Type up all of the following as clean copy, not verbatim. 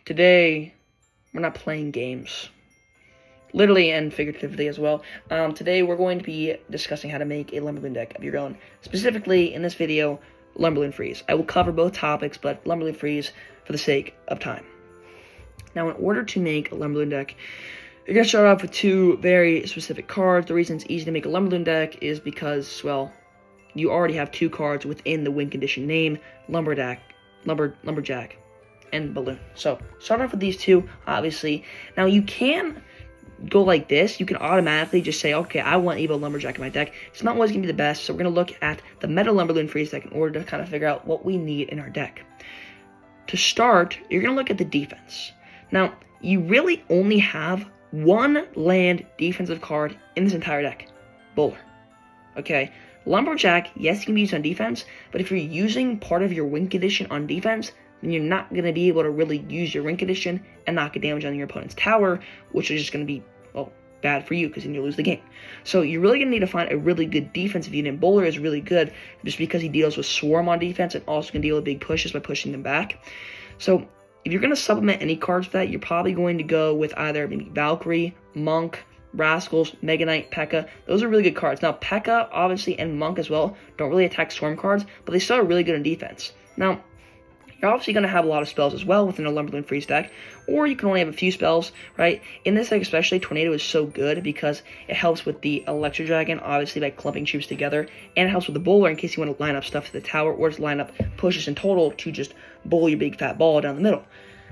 Today, we're not playing games. Literally and figuratively as well. Today, we're going to be discussing how to make a Lumberloon deck of your own. Specifically, in this video, Lumberloon Freeze. I will cover both topics, but Lumberloon Freeze for the sake of time. Now, in order to make a Lumberloon deck, you're going to start off with two very specific cards. The reason it's easy to make a Lumberloon deck is because, well, you already have two cards within the win condition name, Lumberjack, and Balloon. So, start off with these two, obviously. Now, you can go like this. You can automatically just say, okay, I want Evo Lumberjack in my deck. It's not always going to be the best, so we're going to look at the meta Lumberloon Freeze deck in order to kind of figure out what we need in our deck. To start, you're going to look at the defense. Now, you really only have one land defensive card in this entire deck, Bowler. Okay, Lumberjack, yes, can be used on defense, but if you're using part of your win condition on defense, then you're not going to be able to really use your win condition and not get damage on your opponent's tower, which is just going to be, well, bad for you because then you lose the game. So you're really going to need to find a really good defensive unit. Bowler is really good just because he deals with Swarm on defense and also can deal with big pushes by pushing them back. So if you're going to supplement any cards for that, you're probably going to go with either maybe Valkyrie, Monk, Rascals, Mega Knight, P.E.K.K.A. Those are really good cards. Now, P.E.K.K.A, obviously, and Monk as well don't really attack Swarm cards, but they still are really good in defense. Now, you're obviously going to have a lot of spells as well within a Lumberloon Freeze deck, or you can only have a few spells, right? In this deck especially, Tornado is so good because it helps with the Electro Dragon, obviously by clumping troops together, and it helps with the Bowler in case you want to line up stuff to the tower, or just line up pushes in total to just bowl your big fat ball down the middle.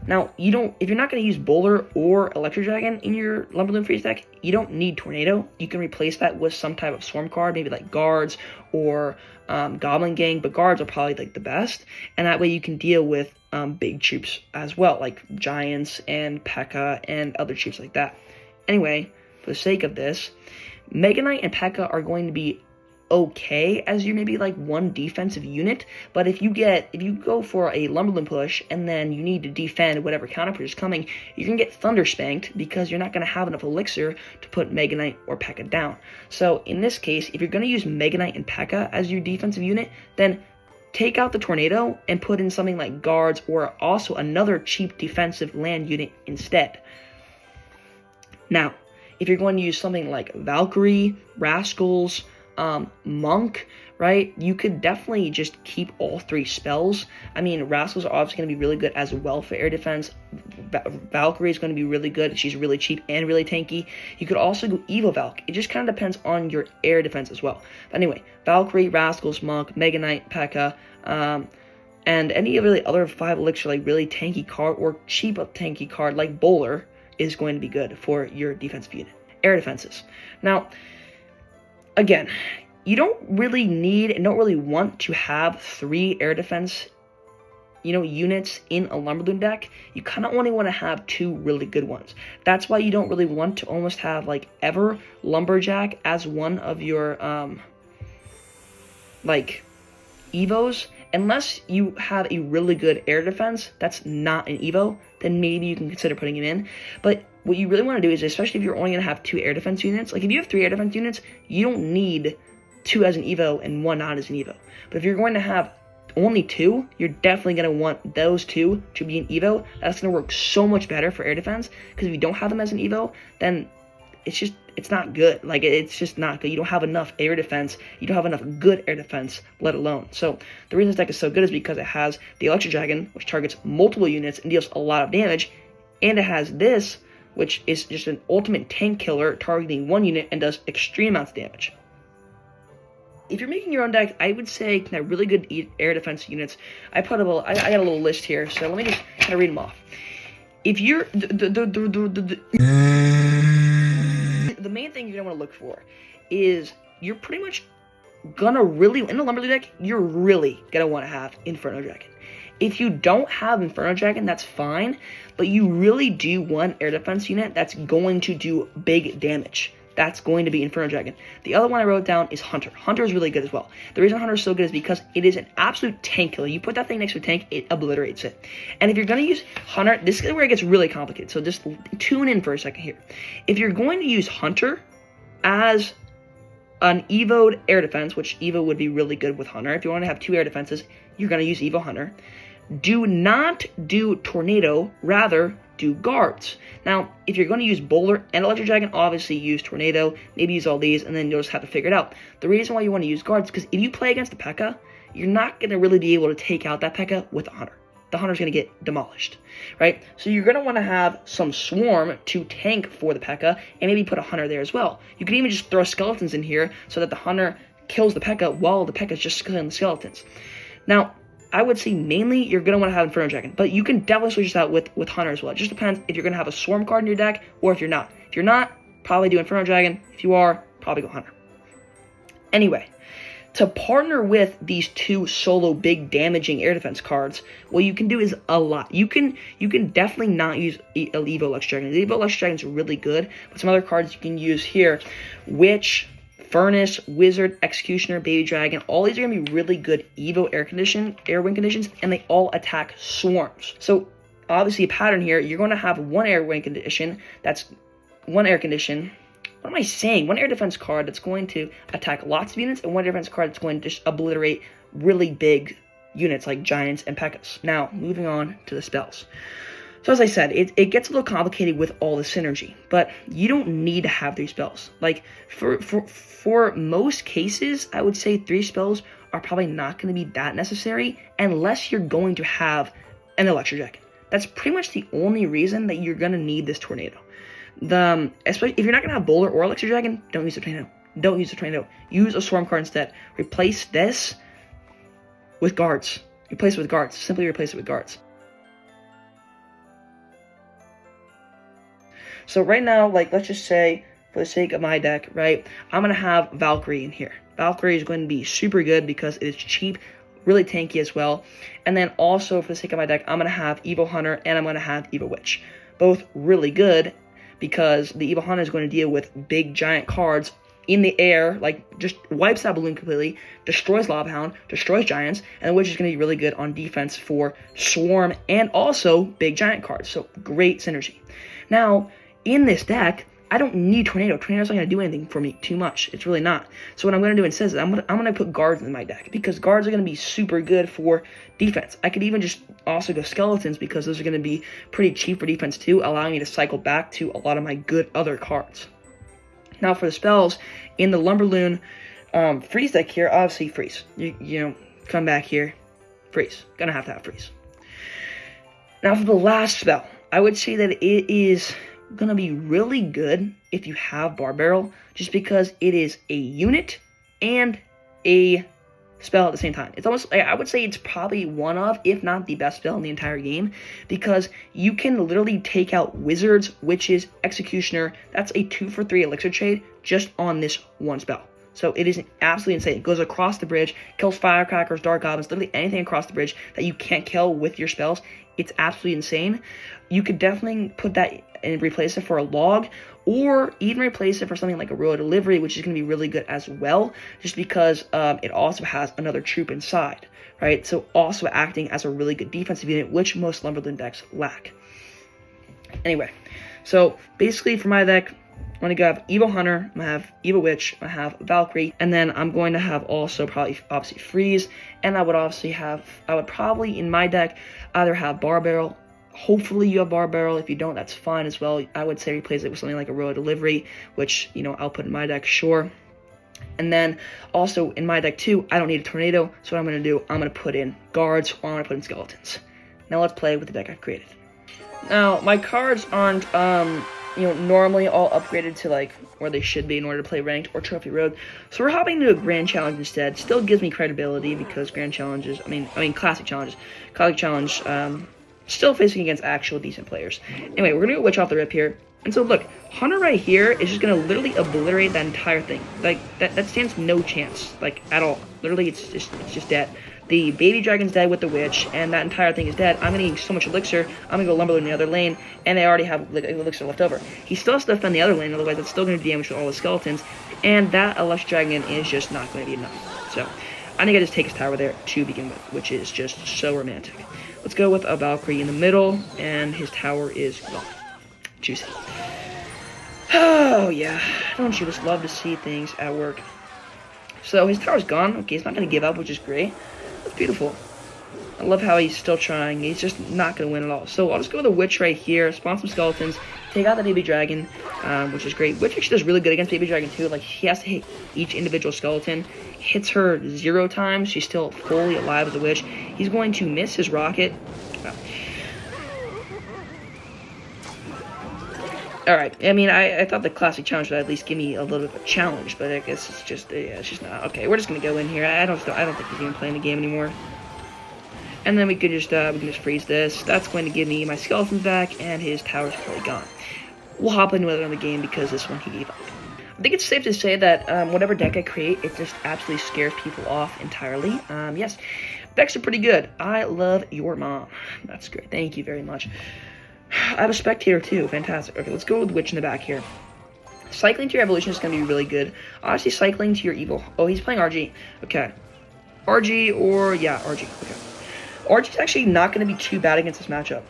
Now, if you're not going to use Bowler or Electro Dragon in your Lumberloon Freeze deck, you don't need Tornado. You can replace that with some type of Swarm card, maybe like Guards or Goblin Gang, but Guards are probably like the best, and that way you can deal with big troops as well, like Giants and P.E.K.K.A. and other troops like that. Anyway, for the sake of this, Mega Knight and P.E.K.K.A. are going to be okay as your maybe like one defensive unit, but if you go for a Lumberloon push and then you need to defend whatever counter push is coming, you can get Thunder Spanked because you're not going to have enough elixir to put Mega Knight or P.E.K.K.A. down. So in this case, if you're going to use Mega Knight and P.E.K.K.A. as your defensive unit, then take out the Tornado and put in something like Guards or also another cheap defensive land unit instead. Now, if you're going to use something like Valkyrie, Rascals, Monk, right, you could definitely just keep all three spells. I mean, Rascals are obviously going to be really good as well for air defense. Valkyrie is going to be really good. She's really cheap and really tanky. You could also go Evo Valk. It just kind of depends on your air defense as well. But anyway, Valkyrie, Rascals, Monk, Mega Knight, P.E.K.K.A., and any really other 5 elixir, like really tanky card or cheap tanky card like Bowler is going to be good for your defensive unit. Air defenses. Now, again, you don't really need and don't really want to have 3 air defense, units in a Lumberloon deck. You kind of only want to have 2 really good ones. That's why you don't really want to almost have like ever Lumberjack as one of your like Evos, unless you have a really good air defense that's not an Evo. Then maybe you can consider putting him in. But what you really want to do is, especially if you're only going to have 2 air defense units, like if you have 3 air defense units, you don't need 2 as an Evo and 1 not as an Evo. But if you're going to have only 2, you're definitely going to want those 2 to be an Evo. That's going to work so much better for air defense, because if you don't have them as an Evo, then it's not good. Like, it's just not good. You don't have enough air defense. You don't have enough good air defense, let alone. So the reason this deck is so good is because it has the Electro Dragon, which targets multiple units and deals a lot of damage, and it has this, which is just an ultimate tank killer targeting 1 unit and does extreme amounts of damage. If you're making your own deck, I would say that really good air defense units. I got a little list here, so let me just kind of read them off. If you're the main thing you're gonna want to look for is you're pretty much gonna really in the Lumberloon deck. You're really gonna want to have Inferno Dragon. If you don't have Inferno Dragon, that's fine, but you really do want air defense unit that's going to do big damage. That's going to be Inferno Dragon. The other one I wrote down is Hunter. Hunter is really good as well. The reason Hunter is so good is because it is an absolute tank killer. You put that thing next to a tank, it obliterates it. And if you're going to use Hunter, this is where it gets really complicated. So just tune in for a second here. If you're going to use Hunter as an Evo'd air defense, which Evo would be really good with Hunter. If you want to have 2 air defenses, you're going to use Evo Hunter. do not do Tornado, rather do Guards. Now, if you're going to use Bowler and Electric Dragon, obviously use Tornado, maybe use all these, and then you'll just have to figure it out. The reason why you want to use Guards is because if you play against the P.E.K.K.A., you're not going to really be able to take out that P.E.K.K.A. with a Hunter. The Hunter's going to get demolished, right? So you're going to want to have some Swarm to tank for the P.E.K.K.A. and maybe put a Hunter there as well. You can even just throw Skeletons in here so that the Hunter kills the P.E.K.K.A. while the P.E.K.K.A. is just killing the Skeletons. Now, I would say mainly you're going to want to have Inferno Dragon, but you can definitely switch this out with Hunter as well. It just depends if you're going to have a Swarm card in your deck or if you're not. If you're not, probably do Inferno Dragon. If you are, probably go Hunter. Anyway, to partner with these two solo big damaging air defense cards, what you can do is a lot. You can definitely not use Evo Electric Dragon. The Evo Electric Dragon is really good, but some other cards you can use here, Witch, Furnace, Wizard, Executioner, Baby Dragon, all these are going to be really good Evo air wing conditions, and they all attack swarms. So, obviously a pattern here, you're going to have one air wing condition, that's one air condition, what am I saying? One air defense card that's going to attack lots of units, and one air defense card that's going to just obliterate really big units like Giants and P.E.K.K.A.s. Now, moving on to the spells. So as I said, it gets a little complicated with all the synergy, but you don't need to have 3 spells. Like, for most cases, I would say 3 spells are probably not going to be that necessary unless you're going to have an Electric Dragon. That's pretty much the only reason that you're going to need this Tornado. Especially if you're not going to have Bowler or Electric Dragon, don't use the Tornado. Don't use the Tornado. Use a Swarm card instead. Replace this with Guards. Replace it with Guards. Simply replace it with Guards. So right now, like, let's just say, for the sake of my deck, right, I'm going to have Valkyrie in here. Valkyrie is going to be super good because it is cheap, really tanky as well. And then also, for the sake of my deck, I'm going to have Evo Hunter and I'm going to have Evo Witch. Both really good because the Evo Hunter is going to deal with big, giant cards in the air, like, just wipes that balloon completely, destroys Lava Hound, destroys Giants, and the Witch is going to be really good on defense for Swarm and also big, giant cards. So, great synergy. Now, in this deck, I don't need Tornado. Tornado's not going to do anything for me too much. It's really not. So what I'm going to do instead is I'm going to put Guards in my deck because Guards are going to be super good for defense. I could even just also go Skeletons because those are going to be pretty cheap for defense too, allowing me to cycle back to a lot of my good other cards. Now for the spells, in the Lumberloon Freeze deck here, obviously Freeze. You know, come back here, Freeze. Gonna have to have Freeze. Now for the last spell, I would say that it is gonna be really good if you have Bar Barrel, just because it is a unit and a spell at the same time. It's almost, I would say it's probably one of, if not the best spell in the entire game, because you can literally take out Wizards, Witches, Executioner. That's a 2-for-3 elixir trade just on this one spell. So it is absolutely insane. It goes across the bridge, kills Firecrackers, Dark Goblins, literally anything across the bridge that you can't kill with your spells. It's absolutely insane. You could definitely put that and replace it for a log, or even replace it for something like a Royal Delivery, which is going to be really good as well, just because it also has another troop inside, right? So also acting as a really good defensive unit, which most Lumberloon decks lack. Anyway, so basically for my deck, I'm going to have Evo Hunter, I'm going to have Evo Witch, I have Valkyrie, and then I'm going to have also probably obviously Freeze, and I would probably in my deck either have Bar Barrel. Hopefully you have Bar Barrel. If you don't, that's fine as well. I would say replace it with something like a Royal Delivery, which, you know, I'll put in my deck, sure. And then also in my deck too, I don't need a Tornado, so what I'm going to do, I'm going to put in Guards or I'm going to put in Skeletons. Now let's play with the deck I've created. Now, my cards aren't, normally all upgraded to like where they should be in order to play Ranked or Trophy Road. So we're hopping to a Grand Challenge instead. Still gives me credibility because Grand Challenges, Classic Challenges. Classic Challenge, still facing against actual decent players. Anyway, we're going to go Witch off the rip here. And so look, Hunter right here is just going to literally obliterate that entire thing. Like, that stands no chance, like, at all. Literally, it's just dead. The Baby Dragon's dead with the Witch, and that entire thing is dead. I'm going to use so much Elixir, I'm going to go Lumberloon in the other lane, and they already have Elixir left over. He still has to defend the other lane, otherwise it's still going to do damage to all the Skeletons, and that Electric Dragon is just not going to be enough. So, I think I just take his tower there to begin with, which is just so romantic. Let's go with a Valkyrie in the middle, and his tower is gone. Juicy. Oh, yeah. Don't you just love to see things at work? So, his tower's gone. Okay, he's not going to give up, which is great. That's beautiful. I love how he's still trying. He's just not going to win at all. So I'll just go with a Witch right here, spawn some skeletons, take out the baby dragon, which is great. Witch actually does really good against baby dragon too. Like, he has to hit each individual skeleton. Hits her 0 times. She's still fully alive as a witch. He's going to miss his rocket. Alright, I mean, I thought the classic challenge would at least give me a little bit of a challenge, but I guess it's just, yeah, it's just not. Okay, we're just gonna go in here. I don't think he's even playing the game anymore. And then we can just freeze this. That's going to give me my skeletons back, and his tower's probably gone. We'll hop into another game because this one he gave up. I think it's safe to say that whatever deck I create, it just absolutely scares people off entirely. Yes, decks are pretty good. I love your mom. That's great. Thank you very much. I have a spectator too. Fantastic. Okay, let's go with Witch in the back here. Cycling to your evolution is going to be really good. Obviously, cycling to your evil. Oh, he's playing RG. Okay. RG or, yeah, RG. Okay. RG's actually not going to be too bad against this matchup.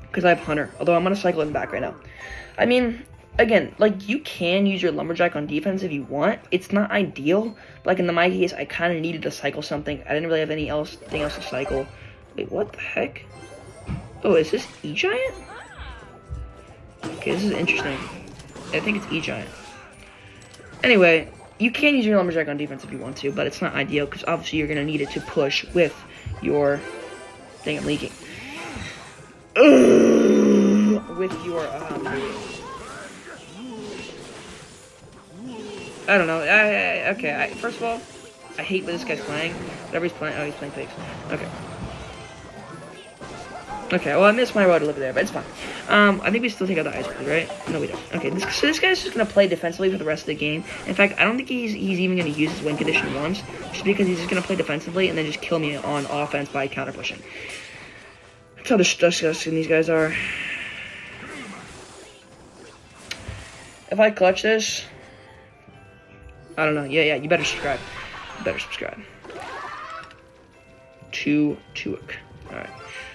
Because I have Hunter. Although I'm going to cycle in the back right now. I mean, again, like, you can use your Lumberjack on defense if you want. It's not ideal. Like, in my case, I kind of needed to cycle something. I didn't really have anything else to cycle. Wait, what the heck? Oh, is this E-Giant? Okay, this is interesting. I think it's E-Giant. Anyway, you can use your Lumberjack on defense if you want to, but it's not ideal because obviously you're going to need it to push with your... Dang, I'm leaking. With your... I don't know. Okay, first of all, I hate what this guy's playing. Whatever he's playing... Oh, he's playing pigs. Okay. Okay, well, I missed my road to live there, but it's fine. I think we still take out the ice cream, right? No, we don't. Okay, so this guy's just going to play defensively for the rest of the game. In fact, I don't think he's even going to use his win condition once, just because he's just going to play defensively and then just kill me on offense by counter pushing. That's how disgusting these guys are. If I clutch this, I don't know. Yeah, you better subscribe. You better subscribe. Alright.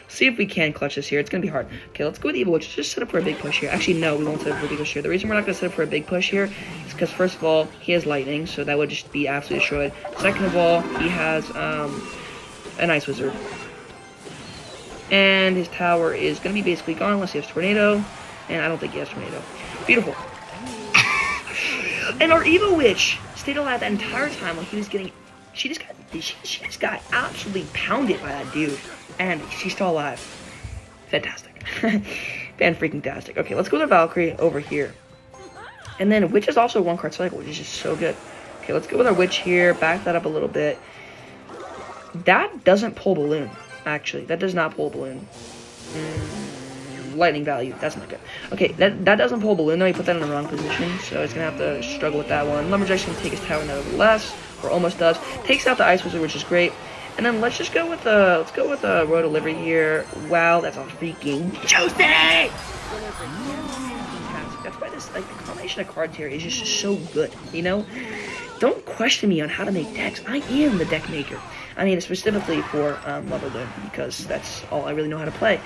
See if we can clutch this here. It's going to be hard. Okay, let's go with Evil Witch. Just set up for a big push here. Actually, no, we won't set up for a big push here. The reason we're not going to set up for a big push here is because, first of all, he has lightning, so that would just be absolutely destroyed. Second of all, he has an Ice Wizard. And his tower is going to be basically gone unless he has Tornado. And I don't think he has Tornado. Beautiful. And our Evil Witch stayed alive that entire time while he was getting... She just got absolutely pounded by that dude. And she's still alive. Fantastic. Fan-freaking-tastic. Okay, let's go to Valkyrie over here. And then Witch is also one card cycle, which is just so good. Okay, let's go with our Witch here. Back that up a little bit. That doesn't pull Balloon, actually. That does not pull Balloon. Lightning value. That's not good. Okay, that doesn't pull Balloon, though. He put that in the wrong position, so he's going to have to struggle with that one. Lumberjack's going to take his tower nevertheless, or almost does. Takes out the Ice Wizard, which is great. And then let's just go with Road Delivery here. Wow, that's a freaking juicy! That's why this, like, the combination of cards here is just so good, you know? Don't question me on how to make decks. I am the deck maker. I mean, specifically for Lumberloon, because that's all I really know how to play.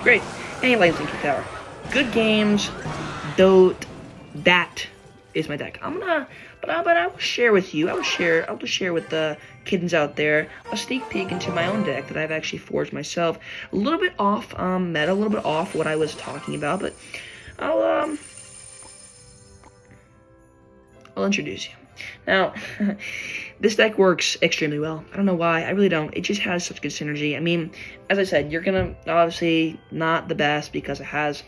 Great. And he lands in King Tower. Good games. That is my deck. But I will share with you. I will share with the kittens out there a sneak peek into my own deck that I've actually forged myself. A little bit off meta, a little bit off what I was talking about, but I'll introduce you. Now, this deck works extremely well. I don't know why. I really don't. It just has such good synergy. I mean, as I said, you're going to obviously not the best because it has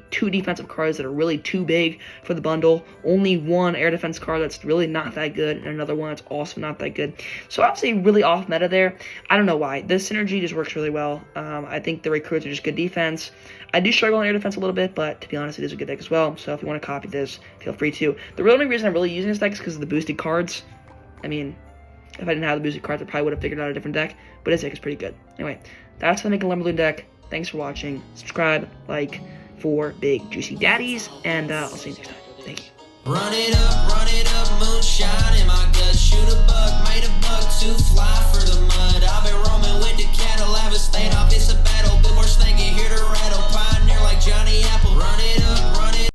two defensive cards that are really too big for the bundle. Only one air defense card that's really not that good, and another one that's also not that good. So obviously really off meta there. I don't know why. The synergy just works really well. I think the recruits are just good defense. I do struggle on air defense a little bit, but to be honest, it is a good deck as well. So if you want to copy this, feel free to. The only reason I'm really using this deck is because of the boosted cards. I mean, if I didn't have the boosted cards, I probably would have figured out a different deck. But this deck is pretty good. Anyway, that's how to make a Lumberloon deck. Thanks for watching. Subscribe, like, for big juicy daddies, and I'll see you next time. Thank you. Run it up.